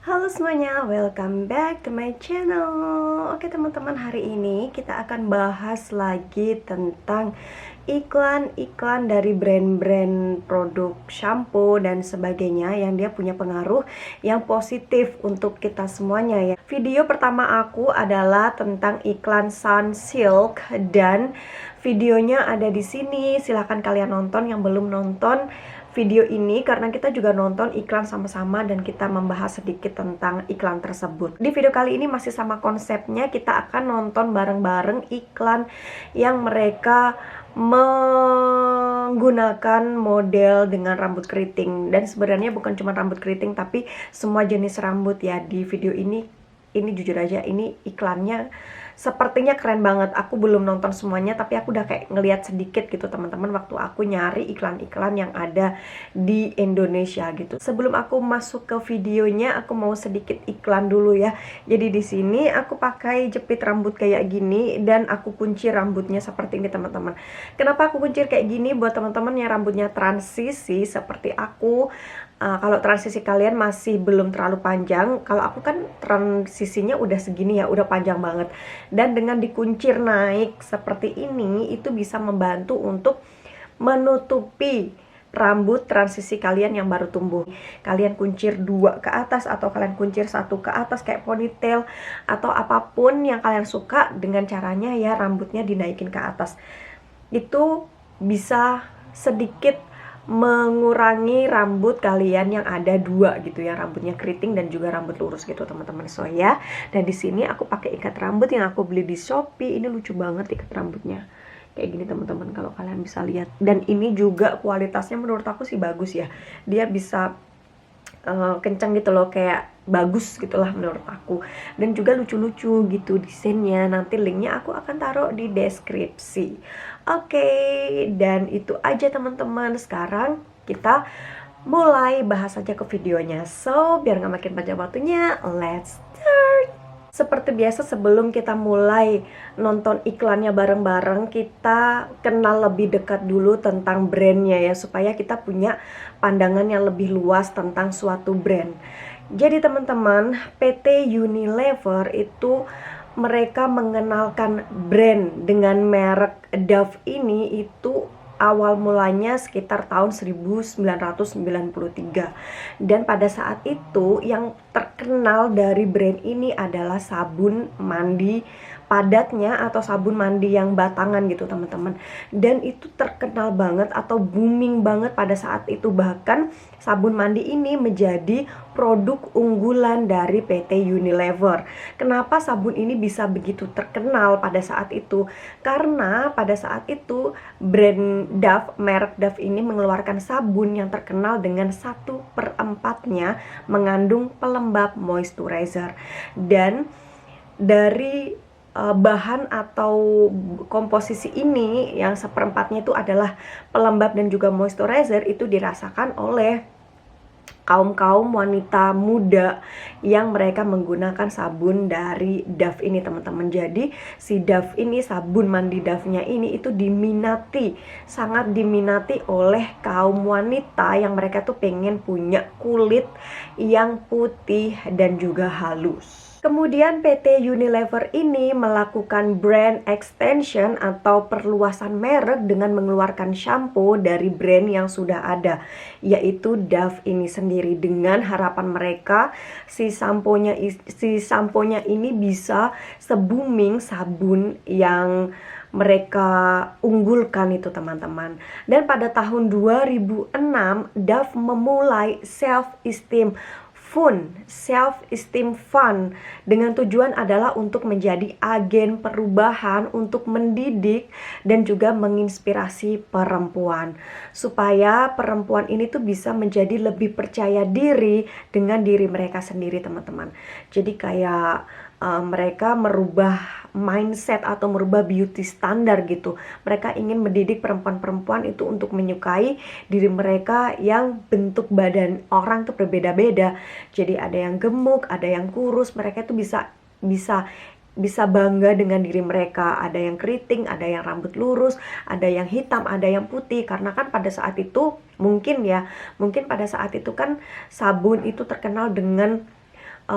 Halo semuanya, welcome back to my channel. Oke teman-teman, hari ini kita akan bahas lagi tentang iklan-iklan dari brand-brand produk shampoo dan sebagainya yang dia punya pengaruh yang positif untuk kita semuanya ya. Video pertama aku adalah tentang iklan Sunsilk dan videonya ada di sini. Silahkan kalian nonton yang belum nonton video ini, karena kita juga nonton iklan sama-sama dan kita membahas sedikit tentang iklan tersebut. Di video kali ini masih sama konsepnya, kita akan nonton bareng-bareng iklan yang mereka menggunakan model dengan rambut keriting. Dan sebenarnya bukan cuma rambut keriting, tapi semua jenis rambut ya. Di video ini jujur aja, ini iklannya sepertinya keren banget. Aku belum nonton semuanya, tapi aku udah kayak ngeliat sedikit gitu teman-teman waktu aku nyari iklan-iklan yang ada di Indonesia gitu. Sebelum aku masuk ke videonya, aku mau sedikit iklan dulu ya. Jadi di sini aku pakai jepit rambut kayak gini dan aku kuncir rambutnya seperti ini teman-teman. Kenapa aku kuncir kayak gini? Buat teman-teman yang rambutnya transisi seperti aku, kalau transisi kalian masih belum terlalu panjang, kalau aku kan transisinya udah segini ya, udah panjang banget. Dan dengan dikuncir naik seperti ini, itu bisa membantu untuk menutupi rambut transisi kalian yang baru tumbuh. Kalian kuncir 2 ke atas atau kalian kuncir 1 ke atas kayak ponytail atau apapun yang kalian suka, dengan caranya ya rambutnya dinaikin ke atas. Itu bisa sedikit mengurangi rambut kalian yang ada 2 gitu ya, rambutnya keriting dan juga rambut lurus gitu teman-teman. So ya, dan di sini aku pakai ikat rambut yang aku beli di Shopee. Ini lucu banget ikat rambutnya. Kayak gini teman-teman, kalau kalian bisa lihat. Dan ini juga kualitasnya menurut aku sih bagus ya. Dia bisa kencang gitu loh, kayak bagus gitulah menurut aku. Dan juga lucu-lucu gitu desainnya. Nanti linknya aku akan taruh di deskripsi. Oke, dan itu aja teman-teman. Sekarang kita mulai bahas aja ke videonya. So, biar gak makin panjang waktunya, let's start. Seperti biasa, sebelum kita mulai nonton iklannya bareng-bareng, kita kenal lebih dekat dulu tentang brandnya ya, supaya kita punya pandangan yang lebih luas tentang suatu brand. Jadi teman-teman, PT Unilever itu mereka mengenalkan brand dengan merek Dove ini itu awal mulanya sekitar tahun 1993. Dan pada saat itu yang terkenal dari brand ini adalah sabun mandi padatnya atau sabun mandi yang batangan gitu teman-teman. Dan itu terkenal banget atau booming banget pada saat itu. Bahkan sabun mandi ini menjadi produk unggulan dari PT Unilever. Kenapa sabun ini bisa begitu terkenal pada saat itu? Karena pada saat itu brand Dove, merek Dove ini mengeluarkan sabun yang terkenal dengan 1/4-nya mengandung pelembab moisturizer. Dan dari bahan atau komposisi ini yang 1/4-nya itu adalah pelembab dan juga moisturizer, itu dirasakan oleh kaum wanita muda yang mereka menggunakan sabun dari Dove ini teman-teman. Jadi si Dove ini, sabun mandi Dove-nya ini itu diminati, sangat diminati oleh kaum wanita yang mereka tuh pengen punya kulit yang putih dan juga halus. Kemudian PT Unilever ini melakukan brand extension atau perluasan merek dengan mengeluarkan shampoo dari brand yang sudah ada, yaitu Dove ini sendiri, dengan harapan mereka si samponya ini bisa se-booming sabun yang mereka unggulkan itu teman-teman. Dan pada tahun 2006 Dove memulai self-esteem fund dengan tujuan adalah untuk menjadi agen perubahan, untuk mendidik dan juga menginspirasi perempuan, supaya perempuan ini tuh bisa menjadi lebih percaya diri dengan diri mereka sendiri teman-teman. Jadi kayak mereka merubah mindset atau merubah beauty standar gitu. Mereka ingin mendidik perempuan-perempuan itu untuk menyukai diri mereka yang bentuk badan orang tuh berbeda-beda. Jadi ada yang gemuk, ada yang kurus. Mereka tuh bisa bangga dengan diri mereka. Ada yang keriting, ada yang rambut lurus, ada yang hitam, ada yang putih. Karena kan pada saat itu mungkin pada saat itu kan sabun itu terkenal dengan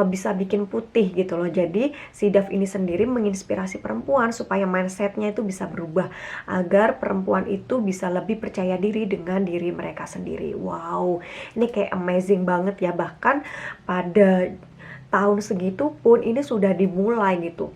bisa bikin putih gitu loh. Jadi si Dove ini sendiri menginspirasi perempuan supaya mindsetnya itu bisa berubah, agar perempuan itu bisa lebih percaya diri dengan diri mereka sendiri. Wow, ini kayak amazing banget ya. Bahkan pada tahun segitu pun ini sudah dimulai gitu.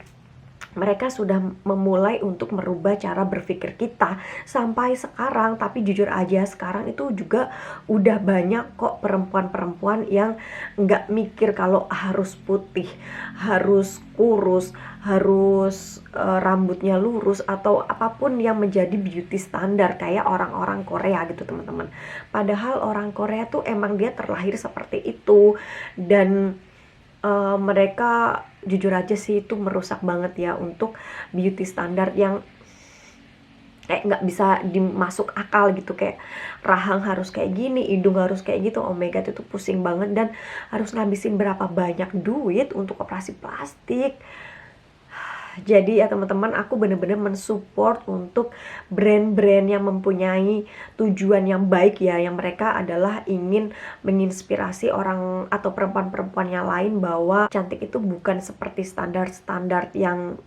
Mereka sudah memulai untuk merubah cara berpikir kita sampai sekarang. Tapi jujur aja sekarang itu juga udah banyak kok perempuan-perempuan yang nggak mikir kalau harus putih, harus kurus, harus rambutnya lurus, atau apapun yang menjadi beauty standar kayak orang-orang Korea gitu teman-teman. Padahal orang Korea tuh emang dia terlahir seperti itu. Dan mereka jujur aja sih itu merusak banget ya untuk beauty standar yang kayak nggak bisa dimasuk akal gitu. Kayak rahang harus kayak gini, hidung harus kayak gitu. Oh my god, itu pusing banget. Dan harus ngabisin berapa banyak duit untuk operasi plastik. Jadi ya teman-teman, aku bener-bener mensupport untuk brand-brand yang mempunyai tujuan yang baik ya, yang mereka adalah ingin menginspirasi orang atau perempuan-perempuan yang lain bahwa cantik itu bukan seperti standar-standar yang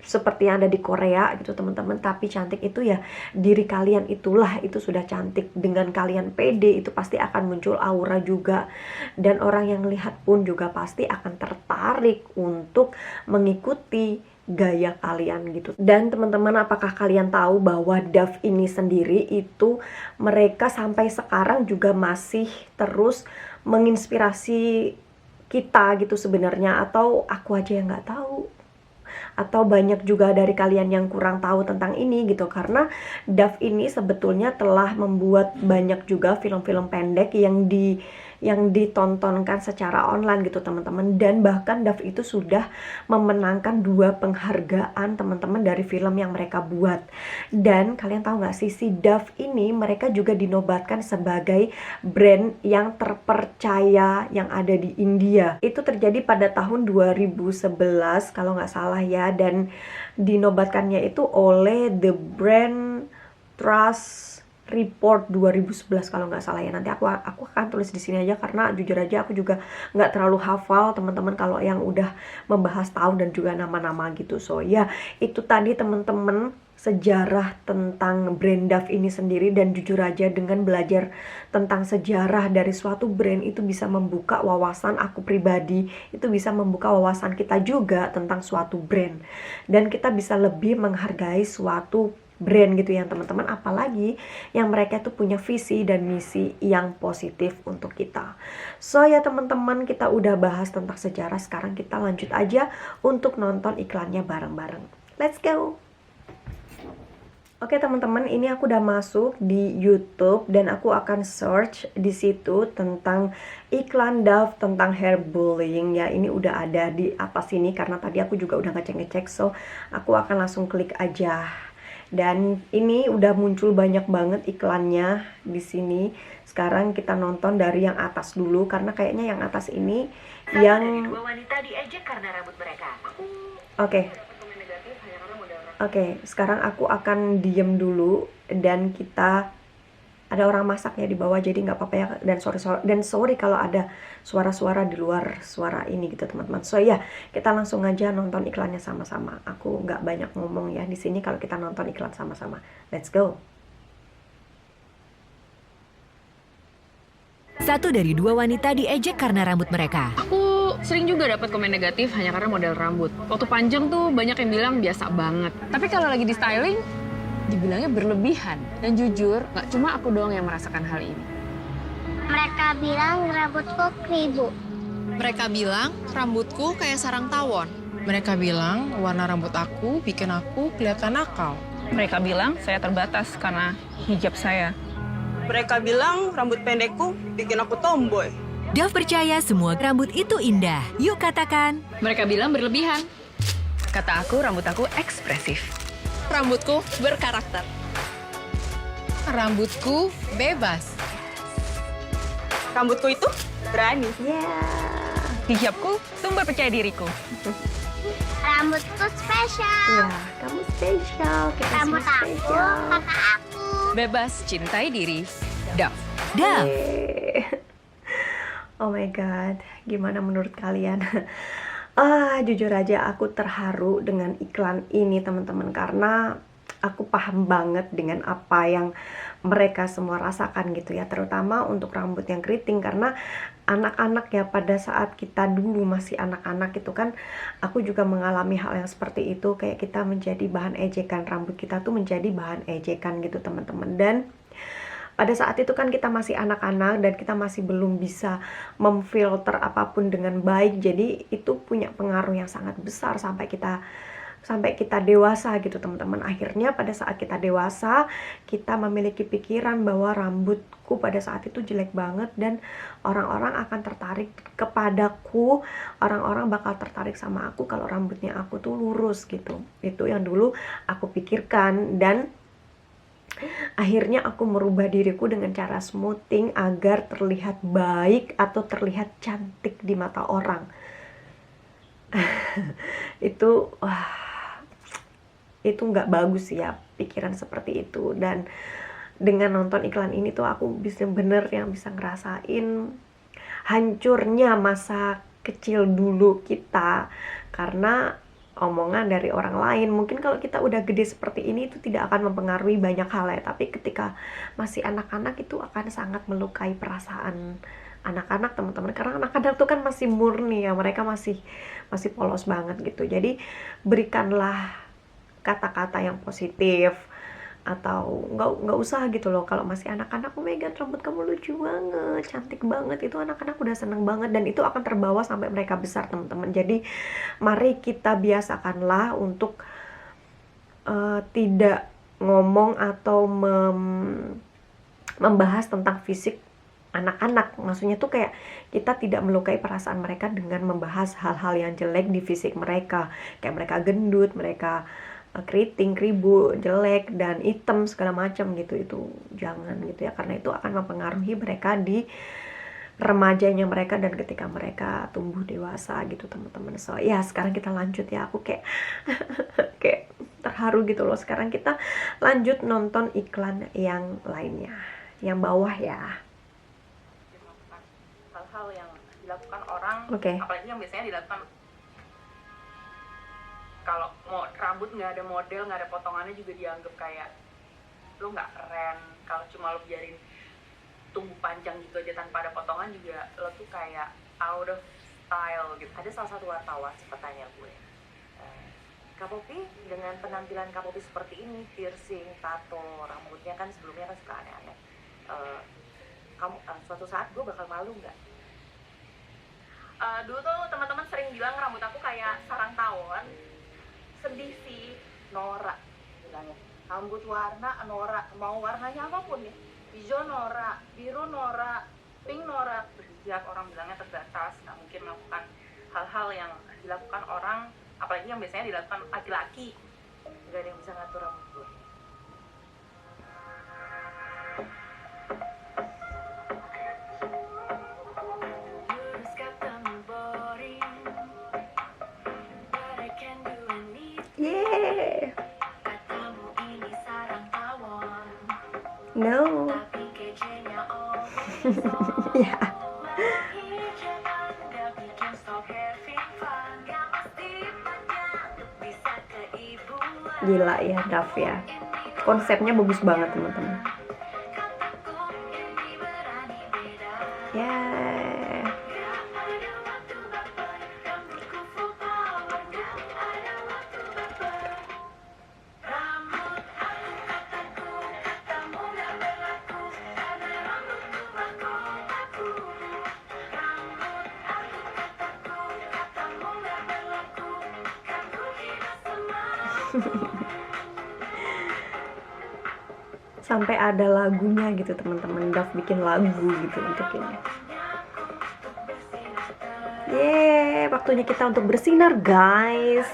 seperti yang ada di Korea gitu teman-teman. Tapi cantik itu ya diri kalian, itulah itu sudah cantik. Dengan kalian pede itu pasti akan muncul aura juga, dan orang yang lihat pun juga pasti akan tertarik untuk mengikuti gaya kalian gitu. Dan teman-teman, apakah kalian tahu bahwa Dove ini sendiri itu mereka sampai sekarang juga masih terus menginspirasi kita gitu sebenarnya. Atau aku aja yang nggak tahu, atau banyak juga dari kalian yang kurang tahu tentang ini gitu. Karena Dove ini sebetulnya telah membuat banyak juga film-film pendek yang ditontonkan secara online gitu teman-teman. Dan bahkan Dove itu sudah memenangkan 2 penghargaan teman-teman dari film yang mereka buat. Dan kalian tahu nggak sih, si Dove ini mereka juga dinobatkan sebagai brand yang terpercaya yang ada di India. Itu terjadi pada tahun 2011 kalau nggak salah ya. Dan dinobatkannya itu oleh The Brand Trust Report 2011 kalau nggak salah ya. Nanti aku akan tulis di sini aja, karena jujur aja aku juga nggak terlalu hafal teman-teman kalau yang udah membahas tahun dan juga nama-nama gitu. So ya, itu tadi teman-teman sejarah tentang brand Dove ini sendiri. Dan jujur aja dengan belajar tentang sejarah dari suatu brand itu bisa membuka wawasan aku pribadi, itu bisa membuka wawasan kita juga tentang suatu brand, dan kita bisa lebih menghargai suatu brand gitu ya teman-teman. Apalagi yang mereka tuh punya visi dan misi yang positif untuk kita. So ya teman-teman, kita udah bahas tentang sejarah. Sekarang kita lanjut aja untuk nonton iklannya bareng-bareng. Let's go. Oke teman-teman, ini aku udah masuk di YouTube dan aku akan search di situ tentang iklan Dove tentang hair bullying ya. Ini udah ada di atas sini karena tadi aku juga udah ngecek-ngecek. So aku akan langsung klik aja. Dan ini udah muncul banyak banget iklannya di sini. Sekarang kita nonton dari yang atas dulu, karena kayaknya yang atas ini yang 2 wanita diejek karena rambut mereka. Oke, sekarang aku akan diem dulu. Dan kita ada orang masaknya di bawah, jadi nggak apa-apa ya. Dan sorry kalau ada suara-suara di luar suara ini gitu teman-teman. So ya, kita langsung aja nonton iklannya sama-sama. Aku nggak banyak ngomong ya di sini kalau kita nonton iklan sama-sama. Let's go. 1 dari 2 wanita diejek karena rambut mereka. Aku sering juga dapat komen negatif hanya karena model rambut. Waktu panjang tuh banyak yang bilang biasa banget. Tapi kalau lagi di styling, dibilangnya berlebihan. Dan jujur, nggak cuma aku doang yang merasakan hal ini. Mereka bilang rambutku keribu. Mereka bilang rambutku kayak sarang tawon. Mereka bilang warna rambut aku bikin aku kelihatan nakal. Mereka bilang saya terbatas karena hijab saya. Mereka bilang rambut pendekku bikin aku tomboy. Dove percaya semua rambut itu indah. Yuk katakan. Mereka bilang berlebihan. Kata aku, rambut aku ekspresif. Rambutku berkarakter. Rambutku bebas. Rambutku itu berani. Hijabku sumber percaya diriku. Rambutku spesial. Ya, kamu spesial. Kita Rambut semua aku, spesial. kakak aku. Bebas cintai diri. Dove. Dove. Oh my god, gimana menurut kalian? Jujur aja aku terharu dengan iklan ini teman-teman, karena aku paham banget dengan apa yang mereka semua rasakan gitu ya, terutama untuk rambut yang keriting. Karena anak-anak ya, pada saat kita dulu masih anak-anak itu kan, aku juga mengalami hal yang seperti itu, kayak kita menjadi bahan ejekan, rambut kita tuh menjadi bahan ejekan gitu teman-teman. Dan pada saat itu kan kita masih anak-anak dan kita masih belum bisa memfilter apapun dengan baik, jadi itu punya pengaruh yang sangat besar sampai kita dewasa gitu teman-teman. Akhirnya pada saat kita dewasa, kita memiliki pikiran bahwa rambutku pada saat itu jelek banget dan orang-orang akan tertarik kepadaku, orang-orang bakal tertarik sama aku kalau rambutnya aku tuh lurus gitu. Itu yang dulu aku pikirkan, dan akhirnya aku merubah diriku dengan cara smoothing agar terlihat baik atau terlihat cantik di mata orang. Itu itu nggak bagus ya, pikiran seperti itu. Dan dengan nonton iklan ini tuh aku bisa ngerasain hancurnya masa kecil dulu kita karena omongan dari orang lain. Mungkin kalau kita udah gede seperti ini itu tidak akan mempengaruhi banyak hal ya, tapi ketika masih anak-anak itu akan sangat melukai perasaan anak-anak teman-teman, karena anak-anak tuh kan masih murni ya, mereka masih polos banget gitu. Jadi berikanlah kata-kata yang positif, atau nggak usah gitu loh. Kalau masih anak-anak, oh my god rambut kamu lucu banget, cantik banget, itu anak-anak udah seneng banget dan itu akan terbawa sampai mereka besar teman-teman. Jadi mari kita biasakanlah untuk tidak ngomong atau membahas tentang fisik anak-anak. Maksudnya tuh kayak kita tidak melukai perasaan mereka dengan membahas hal-hal yang jelek di fisik mereka, kayak mereka gendut, mereka keriting, kribo, jelek, dan hitam segala macam gitu. Itu jangan gitu ya, karena itu akan mempengaruhi mereka di remajanya mereka dan ketika mereka tumbuh dewasa gitu teman-teman. So ya sekarang kita lanjut ya, aku kayak kayak terharu gitu loh. Sekarang kita lanjut nonton iklan yang lainnya, yang bawah ya. Hal-hal yang dilakukan orang, Oke. apalagi yang biasanya dilakukan kalau mau rambut nggak ada model, nggak ada potongannya juga dianggap kayak lu nggak keren. Kalau cuma lu biarin tumbuh panjang gitu aja tanpa ada potongan juga lo tuh kayak out of style gitu. Ada salah satu wartawan sempat tanya gue, Kak Popi dengan penampilan Kak Popi seperti ini, piercing, tato, rambutnya kan sebelumnya kan suka aneh-aneh, kamu suatu saat gue bakal malu nggak? Dulu tuh teman-teman sering bilang rambut aku kayak sarang tawon. Sedih sih, norak bilangnya. Rambut warna norak, mau warnanya apapun ya, hijau norak, biru norak, pink norak. Berhijab orang bilangnya terbatas, nggak mungkin melakukan hal-hal yang dilakukan orang, apalagi yang biasanya dilakukan laki-laki. Nggak ada yang bisa ngatur rambut gue. Yeah. No. Ya. Gila ya Daf ya. Konsepnya bagus banget teman-teman. Ya. Sampai ada lagunya gitu teman-teman. Daf bikin lagu gitu untuk ini. Yeay, waktunya kita untuk bersinar guys.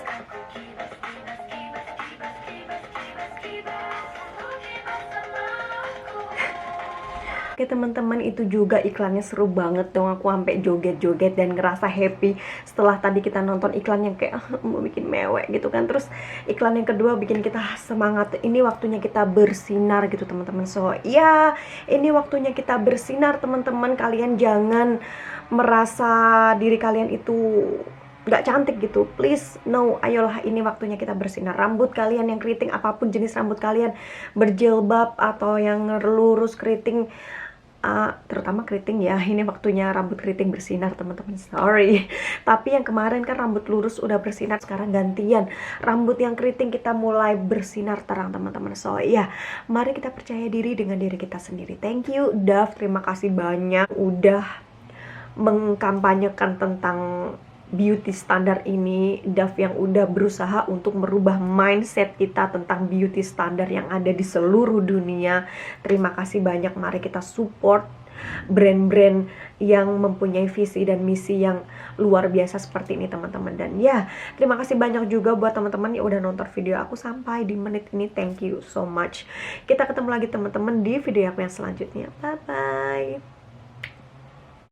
pakai teman-teman. Itu juga iklannya seru banget dong, aku sampai joget-joget dan ngerasa happy setelah tadi kita nonton iklan yang kayak mau bikin mewek gitu kan. Terus iklan yang kedua bikin kita semangat, ini waktunya kita bersinar gitu teman-teman. So ya, ini waktunya kita bersinar teman-teman. Kalian jangan merasa diri kalian itu nggak cantik gitu, please, no, ayolah, ini waktunya kita bersinar. Rambut kalian yang keriting, apapun jenis rambut kalian, berjilbab atau yang lurus keriting, terutama keriting ya, ini waktunya rambut keriting bersinar teman-teman. Sorry, tapi yang kemarin kan rambut lurus udah bersinar, sekarang gantian rambut yang keriting kita mulai bersinar terang teman-teman. So ya, mari kita percaya diri dengan diri kita sendiri. Thank you Dove, terima kasih banyak udah mengkampanyekan tentang beauty standar ini. Dove yang udah berusaha untuk merubah mindset kita tentang beauty standar yang ada di seluruh dunia. Terima kasih banyak, mari kita support brand-brand yang mempunyai visi dan misi yang luar biasa seperti ini teman-teman. Dan ya, terima kasih banyak juga buat teman-teman yang udah nonton video aku sampai di menit ini. Thank you so much. Kita ketemu lagi teman-teman di video aku yang selanjutnya. Bye bye.